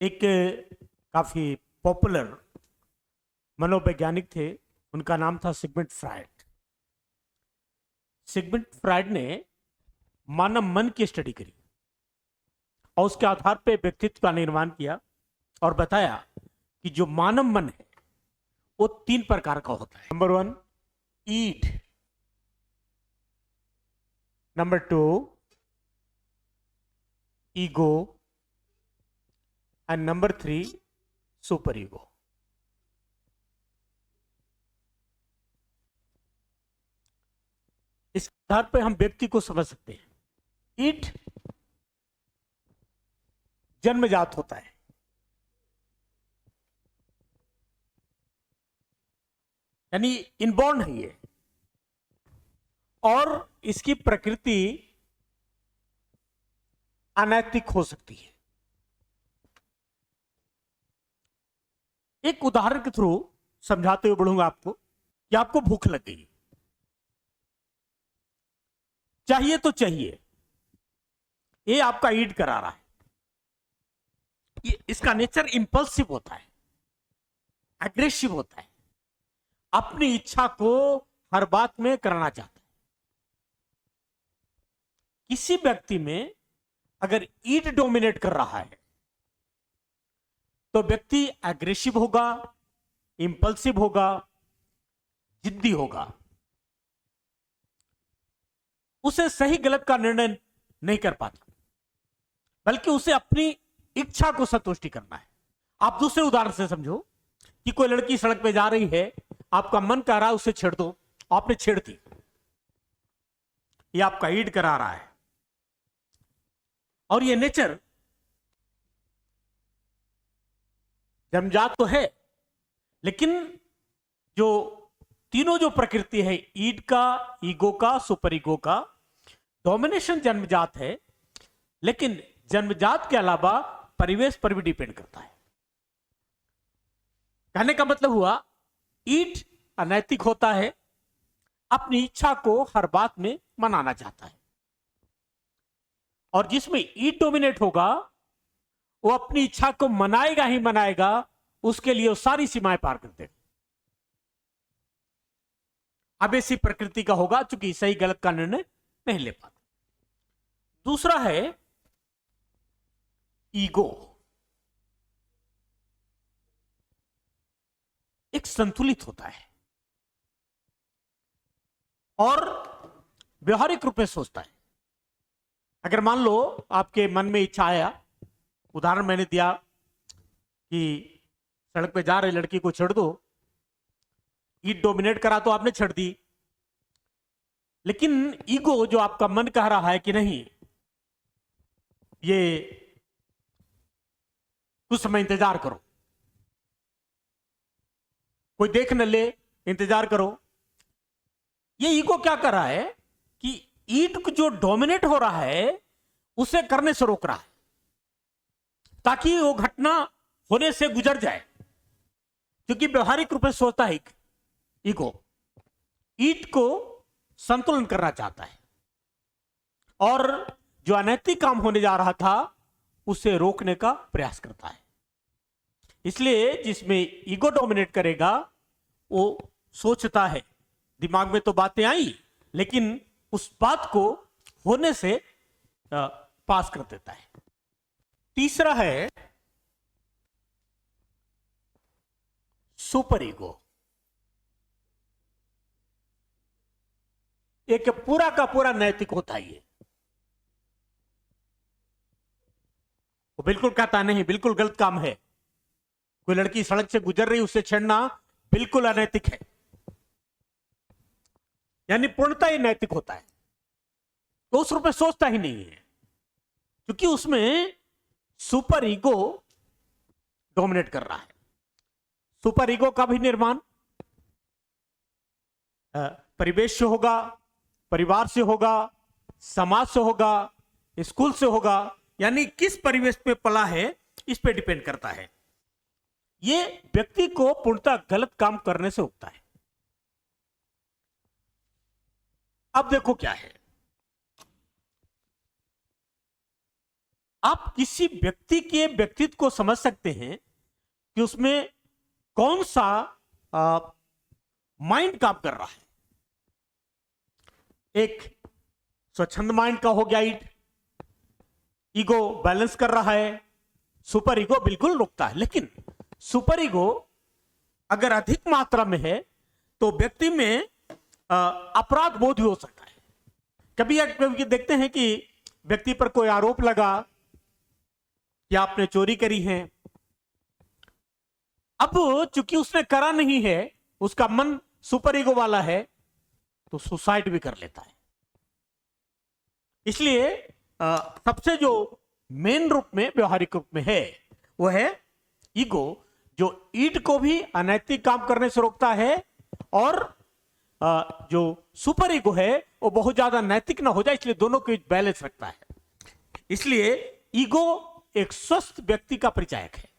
एक काफी पॉपुलर मनोवैज्ञानिक थे, उनका नाम था सिगमंड फ्रायड। सिगमंड फ्रायड ने मानव मन की स्टडी करी और उसके आधार पर व्यक्तित्व का निर्माण किया और बताया कि जो मानव मन है वो 3 प्रकार का होता है। Number 1 id, number 2 ego and number 3 super ego. इस आधार पर हम व्यक्ति को समझ सकते हैं। ईड जन्मजात होता है, यानी इनबॉर्न है ये, और इसकी प्रकृति अनैतिक हो सकती है। एक उदाहरण के थ्रू समझाते हुए बढ़ूंगा आपको कि आपको भूख लग गई, चाहिए तो चाहिए, ये आपका ईड करा रहा है। इसका नेचर इंपल्सिव होता है, एग्रेसिव होता है, अपनी इच्छा को हर बात में करना चाहता है। किसी व्यक्ति में अगर ईड डोमिनेट कर रहा है तो व्यक्ति एग्रेसिव होगा, इंपल्सिव होगा, जिद्दी होगा, उसे सही गलत का निर्णय नहीं कर पाता, बल्कि उसे अपनी इच्छा को संतुष्टि करना है। आप दूसरे उदाहरण से समझो कि कोई लड़की सड़क पे जा रही है, आपका मन कह रहा है उसे छेड़ दो, आपने छेड़ दी, ये आपका ईड करा रहा है। और ये नेचर जन्मजात तो है, लेकिन जो तीनों जो प्रकृति है, ईड का, ईगो का, सुपर ईगो का, डोमिनेशन जन्मजात है, लेकिन जन्मजात के अलावा परिवेश पर भी डिपेंड करता है। कहने का मतलब हुआ, ईड अनैतिक होता है, अपनी इच्छा को हर बात में मनाना चाहता है, और जिसमें ईड डोमिनेट होगा वो अपनी इच्छा को मनाएगा ही मनाएगा, उसके लिए वो सारी सीमाएं पार कर देगा। अब ऐसी प्रकृति का होगा चूंकि सही गलत का निर्णय नहीं ले पाता। दूसरा है ईगो। एक संतुलित होता है और व्यवहारिक रूप में सोचता है। अगर मान लो आपके मन में इच्छा आया, उदाहरण मैंने दिया कि सड़क पे जा रही लड़की को छेड़ दो, ईड डोमिनेट करा तो आपने छेड़ दी, लेकिन ईगो जो आपका मन कह रहा है कि नहीं, ये कुछ समय इंतजार करो, कोई देख न ले, इंतजार करो। ये ईगो क्या कर रहा है कि ईड जो डोमिनेट हो रहा है उसे करने से रोक रहा है, ताकि वो घटना होने से गुजर जाए, क्योंकि व्यवहारिक रूप से सोचता है ईगो, ईड को संतुलन करना चाहता है और जो अनैतिक काम होने जा रहा था उसे रोकने का प्रयास करता है। इसलिए जिसमें ईगो डोमिनेट करेगा वो सोचता है, दिमाग में तो बातें आई, लेकिन उस बात को होने से पास कर देता है। तीसरा है सुपर ईगो। एक पूरा का पूरा नैतिक होता है, ये वो बिल्कुल कहता नहीं, बिल्कुल गलत काम है, कोई लड़की सड़क से गुजर रही उसे छेड़ना बिल्कुल अनैतिक है, यानी पूर्णता ही नैतिक होता है। तो उस रूप में सोचता ही नहीं है, क्योंकि उसमें सुपर ईगो डोमिनेट कर रहा है। सुपर ईगो का भी निर्माण परिवेश से होगा, परिवार से होगा, समाज से होगा, स्कूल से होगा, यानी किस परिवेश पे पला है इस पे डिपेंड करता है। ये व्यक्ति को पूर्णतः गलत काम करने से रोकता है। अब देखो क्या है, आप किसी व्यक्ति के व्यक्तित्व को समझ सकते हैं कि उसमें कौन सा माइंड काम कर रहा है। एक स्वच्छंद माइंड का हो गया ईट, ईगो बैलेंस कर रहा है, सुपर ईगो बिल्कुल रुकता है। लेकिन सुपर ईगो अगर अधिक मात्रा में है तो व्यक्ति में अपराध बोध भी हो सकता है। कभी देखते हैं कि व्यक्ति पर कोई आरोप लगा कि आपने चोरी करी है, अब चूंकि उसने करा नहीं है, उसका मन सुपर ईगो वाला है, तो सुसाइड भी कर लेता है। इसलिए सबसे जो मेन रूप में, व्यवहारिक रूप में है, वो है ईगो, जो ईट को भी अनैतिक काम करने से रोकता है, और जो सुपर ईगो है वो बहुत ज्यादा नैतिक ना हो जाए, इसलिए दोनों के बीच बैलेंस रखता है। इसलिए ईगो एक स्वस्थ व्यक्ति का परिचायक है।